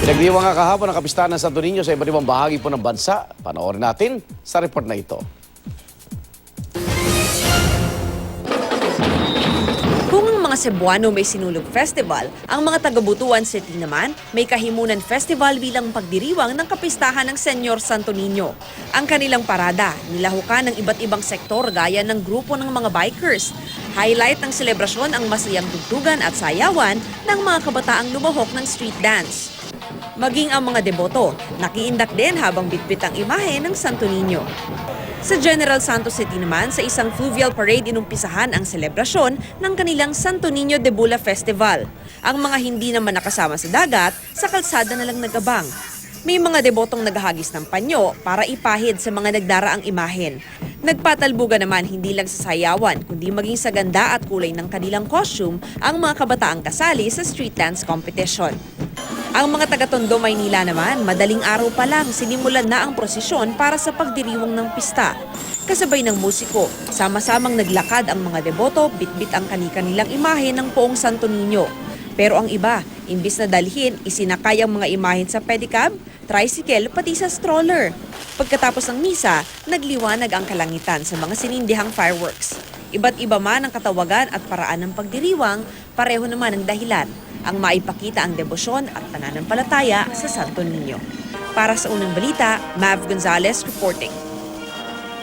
Pinagdiwang nga kahapon ang kapistahan ng Santo Niño sa iba't ibang bahagi po ng bansa. Panoorin natin sa report na ito. Kung ang mga Cebuano may Sinulog Festival, ang mga taga-Butuan City naman may Kahimunan Festival bilang pagdiriwang ng kapistahan ng Senyor Santo Niño. Ang kanilang parada, nilahukan ng iba't ibang sektor gaya ng grupo ng mga bikers. Highlight ng selebrasyon ang masayang tugtugan at sayawan ng mga kabataang lumahok ng street dance. Maging ang mga deboto, nakiindak din habang bitbit ang imahe ng Santo Niño. Sa General Santos City naman, sa isang fluvial parade inumpisahan ang selebrasyon ng kanilang Santo Niño de Bula Festival. Ang mga hindi naman nakasama sa dagat, sa kalsada na lang nagabang. May mga debotong naghahagis ng panyo para ipahid sa mga nagdaraang imahen. Nagpatalbugan naman hindi lang sa sayawan, kundi maging sa ganda at kulay ng kanilang costume ang mga kabataang kasali sa street dance competition. Ang mga taga-Tondo, Maynila naman, madaling araw pa lang sinimulan na ang prosesyon para sa pagdiriwang ng pista. Kasabay ng musiko, sama-samang naglakad ang mga deboto, bitbit ang kani-kanilang imahe ng poong Santo Niño. Pero ang iba, imbis na dalhin, isinakay ang mga imahen sa pedicab, tricycle, pati sa stroller. Pagkatapos ng misa, nagliwanag ang kalangitan sa mga sinindihang fireworks. Iba't iba man ang katawagan at paraan ng pagdiriwang, pareho naman ang dahilan, ang maipakita ang debosyon at pananampalataya sa Santo Niño. Para sa Unang Balita, Mav Gonzalez reporting.